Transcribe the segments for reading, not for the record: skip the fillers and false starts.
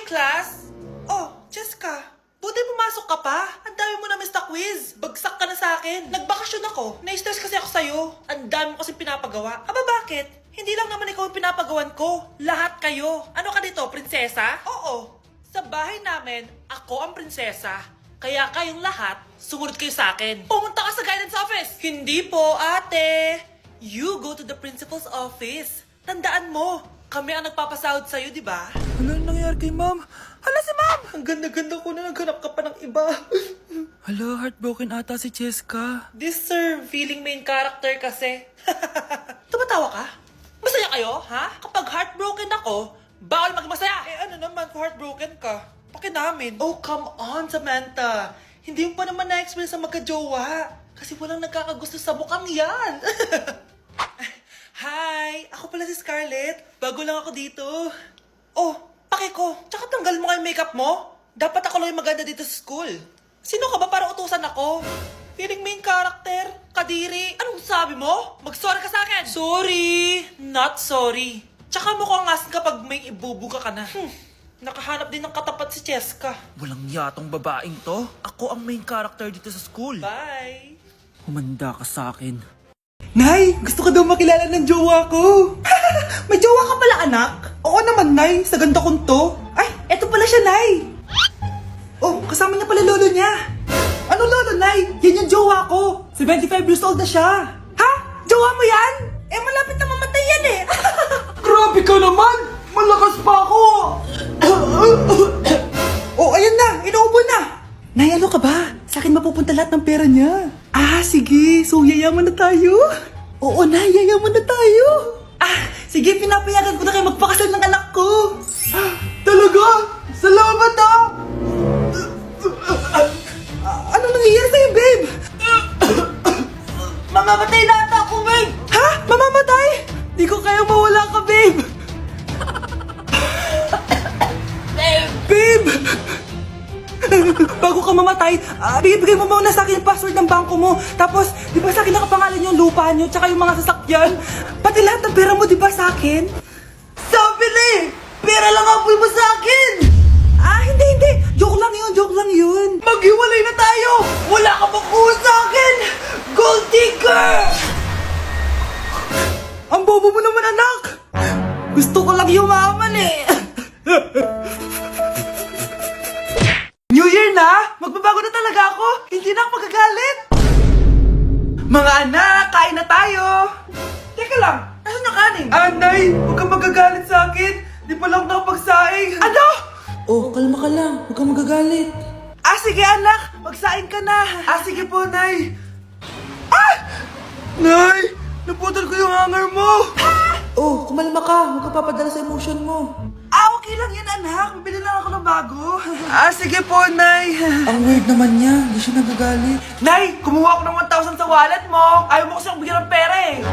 class! Oh, Jessica, buti pumasok ka pa. Ang dami mo na miss na quiz. Bagsak ka na sa akin. Nagbakasyon ako. Na-stress kasi ako sa'yo. Ang dami mo kasi pinapagawa. Aba, bakit? Hindi lang naman ikaw ang pinapagawan ko. Lahat kayo. Ano ka dito, prinsesa? Oo. Sa bahay namin, ako ang prinsesa. Kaya kayong lahat, sumunod kayo sa akin. Pumunta ka sa guidance office! Hindi po, ate. You go to the principal's office. Tandaan mo, kami ang nagpapasahod sa'yo, di ba? Ano nangyari kay ma'am? Hala si ma'am! Ang ganda-ganda ko na naghanap ka pa ng iba. Hala, heartbroken ata si Cheska. This sir, feeling main character kasi. Tumatawa ka? Masaya kayo, ha? Kapag heartbroken ako, bawal maging masaya. Eh ano naman kung heartbroken ka? Paki namin. Oh, come on, Samantha. Hindi mo pa naman na-experience sa magka-jowa. Kasi walang nagkakagusto sa mukhang yan. Hi! Ako pala si Scarlett. Bago lang ako dito. Oh, paki ko. Tsaka tanggal mo nga yung makeup mo. Dapat ako lang yung maganda dito sa school. Sino ka ba para utusan ako? Feeling main character? Kadiri? Anong sabi mo? Mag-sorry ka sa akin! Sorry! Not sorry. Tsaka mukhang asin kapag may ibubuga ka na. Nakahanap din ng katapat si Cheska. Walang yatong babaeng to. Ako ang main character dito sa school. Bye! Humanda ka sa akin. Nay, gusto ko daw makilala ng jowa ko. May jowa ka pala, anak? Oo naman, Nay. Sa ganda kong to. Ay, eto pala siya, Nay. Oh, kasama niya pala lolo niya. Ano lolo, Nay? Yan yung jowa ko. 75 years old na siya. Ha? Jowa mo yan? Eh, malapit na mamatay yan eh. Grabe ka naman. Malakas pa ako. Oh, ayan na. Inuubo na. Nay, ano ka ba? Sa akin mapupunta lahat ng pera niya. Ah, sige. So, yayaman na tayo? Oo na, yayaman na tayo. Ah, sige. Pinapayagan ko na kayo magpakasal ng anak ko. Ah, talaga? Salamat ah! Anong nangyayari sa'yo, babe? Mamamatay na ata ako, babe! Ha? Mamamatay? Di ko kayang mawala ka, babe! Babe! Bago ka mamatay, bigay mo muna sa akin yung password ng bangko mo. Tapos, di ba sa akin nakapangalan yung lupa nyo, tsaka yung mga sasakyan? Pati lahat ng pera mo, di ba sa akin? Sabi na eh! Pera lang apoy mo sa akin! Ah, hindi. Joke lang yun. Maghiwalay na tayo! Wala ka bang kuha sa akin! Gold digger! Ang bobo mo naman, anak! Gusto ko lang yumaman eh! New Year na! Magbabago na talaga ako! Hindi na ako magagalit! Mga anak, kain na tayo! Teka lang, nasan yung kanin? Anay, huwag kang magagalit sa akin! Di pa lang nakapagsaing! Ano? Oh, kalma ka lang. Huwag kang magagalit. Ah, sige anak! Magsaing ka na! Ah, sige po, Nay! Ah! Nay! Naputol ko yung hanger mo! Oh, kumalma ka. Huwag ka papadala sa emotion mo. Ah, okay lang yan, anak. Bibili lang ako ng bago. Ah, sige po, Nay. Ang weird naman niya. Hindi siya nagagalit. Nay, kumuha ako ng 1,000 sa wallet mo. Ayaw mo kasi akong bigyan ng pera eh.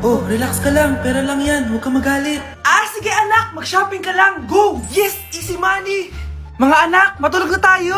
Oh, relax ka lang. Pera lang yan. Huwag kang magalit. Ah, sige anak. Mag-shopping ka lang. Go! Yes! Easy money! Mga anak, matulog na tayo.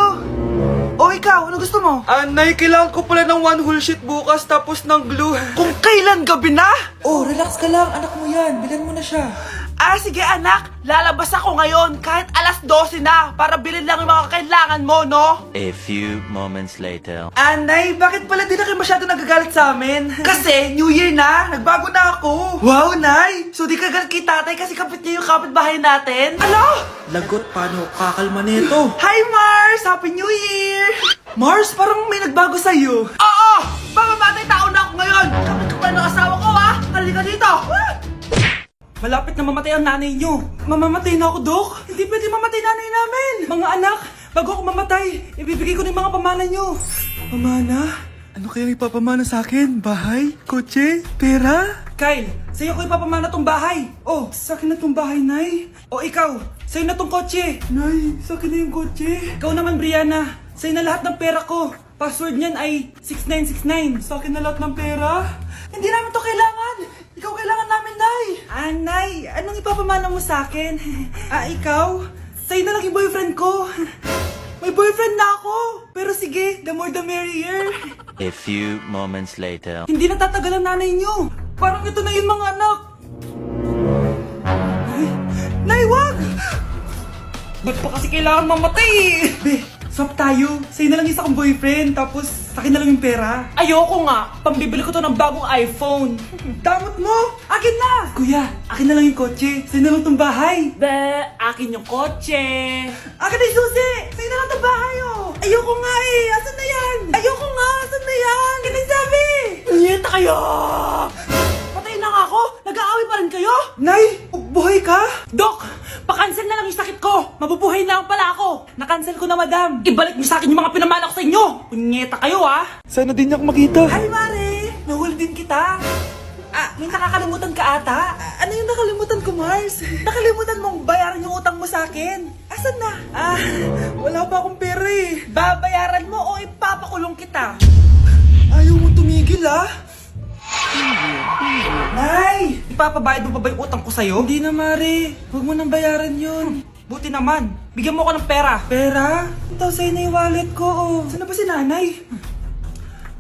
O ikaw, ano gusto mo? Nay, kailangan ko pala ng one whole sheet bukas tapos ng glue. Kung kailan gabi na? Oh, relax ka lang. Anak mo yan. Bilan mo na siya. Ah, sige anak. Lalabas ako ngayon kahit alas 12 na para bilhin lang yung mga kailangan mo, no? A few moments later. Nay, bakit pala di na kayo masyado nagagalit sa amin? Kasi, New Year na, nagbago na ako. Wow, Nay! So di ka galit kay tatay kasi kapit niya yung kapitbahay natin? Ano? Lagot, paano kakalma nito? Hi, Mars! Happy New Year! Mars, parang may nagbago sa'yo. Oo! Mamamatay tao na ako ngayon! Kapit ko pa ng asawa ko, ha? Halika dito! Malapit na mamatay ang nanay nyo. Mamamatay na ako, Dok. Hindi pwede mamatay nanay namin. Mga anak, bago ako mamatay, ibibigay ko na yung mga pamana nyo. Pamana? Ano kayang ipapamana sa akin? Bahay? Kotse? Pera? Kyle, sa'yo ko ipapamana tong bahay. Oh, sa akin na tong bahay, Nay. O ikaw, sa'yo na tong kotse. Nay, sa akin na yung kotse. Ikaw naman, Brianna, sa'yo na lahat ng pera ko. Password niyan ay 6969. Sa akin na lahat ng pera? Hindi namin to kailangan. Ikaw kailangan namin, Nay. Nay, anong ipapamana mo sa akin? Ikaw? Sa'yo na lang yung boyfriend ko. May boyfriend na ako. Pero sige, the more the merrier. A few moments later. Hindi natatagal ang nanay niyo. Parang ito na yung mga anak. Nay, wag! Ba't pa kasi kailangan mamatay eh? Be, swap tayo. Sa'yo na lang isa kong boyfriend, tapos akin na lang yung pera. Ayoko nga. Pambibili ko to ng bagong iPhone. Damot mo! Akin na! Kuya, akin na lang yung kotse. Sa'yo na lang tong bahay. Be, akin yung kotse. Akin na yung susi! Sa'yo na lang tong bahay oh! Ayoko nga eh! Asan na yan? Ayoko nga! Asan na yan? Ganun sabi! Punyeta kayo! Patayin na nga ako. Nag-aaway pa rin kayo? Nay! Buhay ka? Dok, pakancel na lang yung sakit ko. Mabubuhay na lang pala ako. Nakancel ko na, madam. Ibalik niyo sa akin yung mga pinamana ko sa inyo. Punyeta kayo ah. Sana din niya ako makita. Hi, Mare! Nahuli din kita. May nakakalimutan ka ata. Ano yung nakalimutan ko, Mars? Nakalimutan mong bayaran yung utang mo sa akin. Asan na? Wala pa akong pera eh. Babayaran mo o ipapakulong kita? Ayaw mo tumigil Nay! Ipapabayad mo pa ba yung utang ko sa'yo? Hindi na, Mare. Huwag mo nang bayaran yun. Buti naman. Bigyan mo ako ng pera. Pera? Ito, sa'yo na yung wallet ko. Saan na ba si nanay?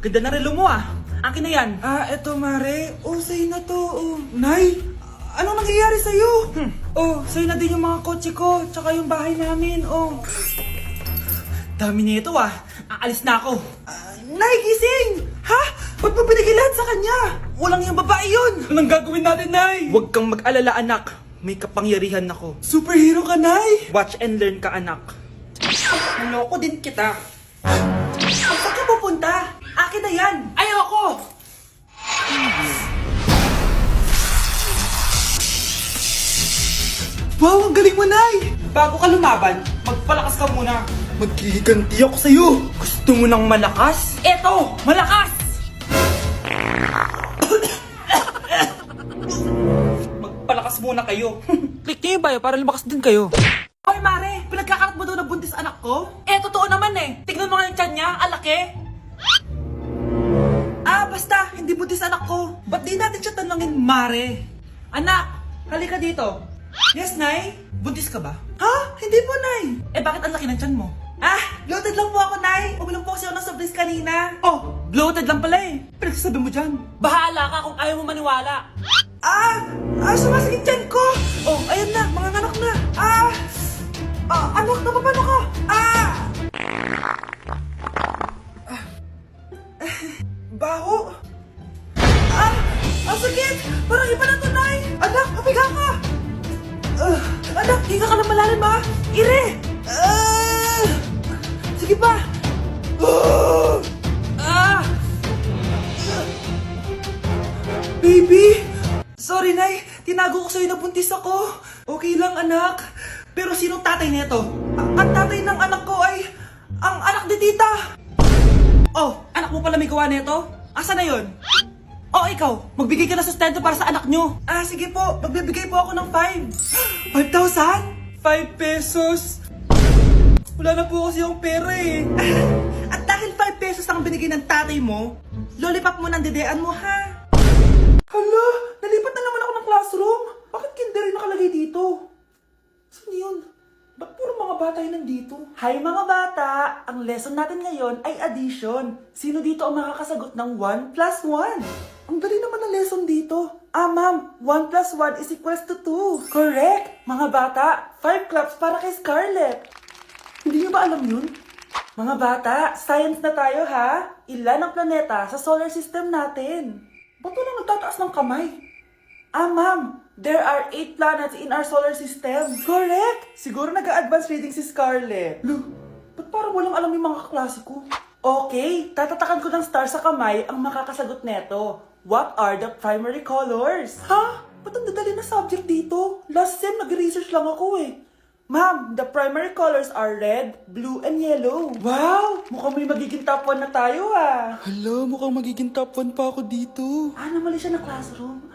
Ganda na relo mo Akin na yan. Eto, Mare. Sa'yo na to. Nay! Anong nangyayari sa'yo? Sa'yo na din yung mga kotse ko. Tsaka yung bahay namin. Dami nito Aalis na ako. Nay, gising! Ha? Ba't mo binigay lahat sa kanya? Walang yung babae yun! Anong gagawin natin, Nay? Huwag kang mag-alala, anak. May kapangyarihan ako. Superhero ka, Nay! Watch and learn ka, anak. Naloko din kita. Saan ka pupunta? Akin na yan! Ayoko! Wow, ang galing mo, Nay! Bago ka lumaban, magpalakas ka muna. Maghihiganti ako sa'yo. Gusto mo ng malakas? Eto, malakas! Magpalakas muna kayo. Click niyo yung bio para lumakas din kayo. Hoy, Mare! Pinagkakarat mo daw na buntis anak ko? Totoo naman eh. Tignan mo nga yung tiyan niya, alaki. Basta, hindi buntis anak ko. Ba't di natin siya tanongin, Mare? Anak, halika dito. Yes, Nay? Buntis ka ba? Ha? Hindi po, Nay. Bakit ang laki ng tiyan mo? Bloated lang po ako, Nay. Uminom po kasi ako ng sobris kanina. Bloated lang pala eh. Pinagsasabi mo dyan. Bahala ka kung ayaw mo maniwala. Sumasakit tiyan ko. Ayun na, mga anak na. Anak, napapano ka? Baho. Ang sakit. Parang iba na to, Nay. Anak, papiga ka. Anak, hinga ka na malalim, Ire. Sige pa. Baby! Sorry, Nay. Tinago ko sa'yo na buntis ako. Okay lang, anak. Pero sinong tatay nito? Ang tatay ng anak ko ay ang anak ni tita. Anak mo pala may gawa nito? Asa na yun? Ikaw. Magbigay ka na sustento para sa anak nyo. Sige po. Magbibigay po ako ng 5. 5,000? 5 pesos? Wala na po kasi yung pera eh. At dahil 5 pesos ang binigay ng tatay mo, lollipop mo ng dedean mo, ha? Hala, nalipat na naman ako ng classroom. Bakit kinder yung nakalagay dito? Saan yun? Ba't puro mga bata yung nandito? Hi mga bata! Ang lesson natin ngayon ay addition. Sino dito ang makakasagot ng 1 plus 1? Ang dali naman ng lesson dito. Ma'am, 1 plus 1 is equals to 2. Correct! Mga bata, 5 claps para kay Scarlett. Hindi niyo ba alam yun? Mga bata, science na tayo ha? Ilan ang planeta sa solar system natin? Ba't walang nagtataas ng kamay? Ma'am, there are 8 planets in our solar system. Correct! Siguro nag-a-advance reading si Scarlett. Ba't parang walang alam yung mga kaklase ko? Okay, tatatakan ko ng star sa kamay ang makakasagot neto. What are the primary colors? Ha? Ba't ang dadali na subject dito? Last sem, nag-research lang ako eh. Ma'am, the primary colors are red, blue, and yellow. Wow! Mukhang may magiging top 1 na tayo Hala, mukhang magiging top 1 pa ako dito. Namali siya ng classroom.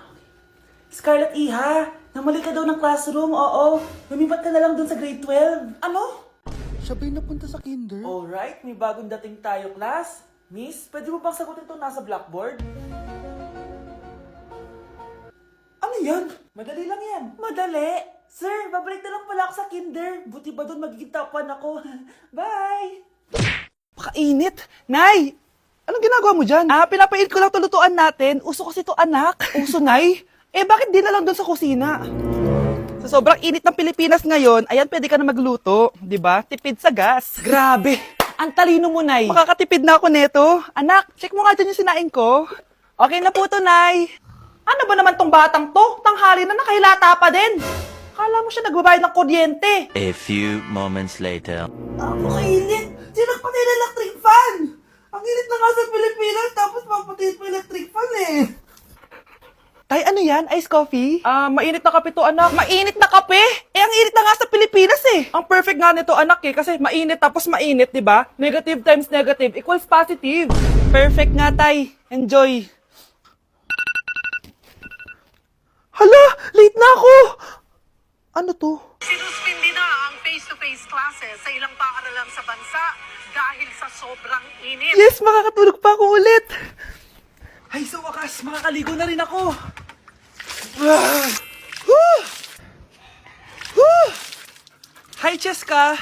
Scarlett Iha, namali ka daw ng classroom, oo. Lumipat ka na lang dun sa grade 12. Ano? Siya ba'y napunta sa kinder? Alright, may bagong dating tayo, class. Miss, pwede mo bang sagutin ito nasa blackboard? Ano yan? Madali lang yan. Madali? Sir, babalik na lang pala ako sa kinder. Buti ba doon magiging top 1 ako? Bye! Pakainit! Nay! Anong ginagawa mo dyan? Pinapainit ko lang ito lutuan natin. Uso kasi ito, anak. Uso, Nay? Bakit di na lang doon sa kusina? Sa sobrang init ng Pilipinas ngayon, ayan, pwede ka na magluto. 'Di ba? Tipid sa gas. Grabe! Ang talino mo, Nay. Makakatipid na ako neto. Anak, check mo nga dyan yung sinain ko. Okay na po to, Nay. Ano ba naman tong batang to? Tanghali na nakahilata pa din. Kala mo siya nagbabayad ng kuryente. A few moments later. Napakainit! Sinagpatay na electric fan! Ang init na nga sa Pilipinas, tapos mapatay pa electric fan eh. Tay, ano yan? Ice coffee? Mainit na kape to, anak. Mainit na kape? Eh, ang init na nga sa Pilipinas eh. Ang perfect nga nito, anak eh, kasi mainit tapos mainit, di ba? Negative times negative equals positive. Perfect nga, Tay. Enjoy. Hala, late na ako. Ano to? Sinuspindi na ang face-to-face classes sa ilang paaralan sa bansa dahil sa sobrang init. Yes, makakatulog pa ako ulit. Ay, sa wakas, makakaligo na rin ako. Hi, Cheska.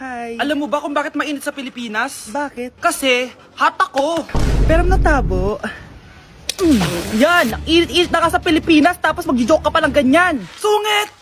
Hi. Alam mo ba kung bakit mainit sa Pilipinas? Bakit? Kasi, hot ako. Pero natabo. Yan, ang init-init na ka sa Pilipinas, tapos mag-joke ka pa ng ganyan. Sungit!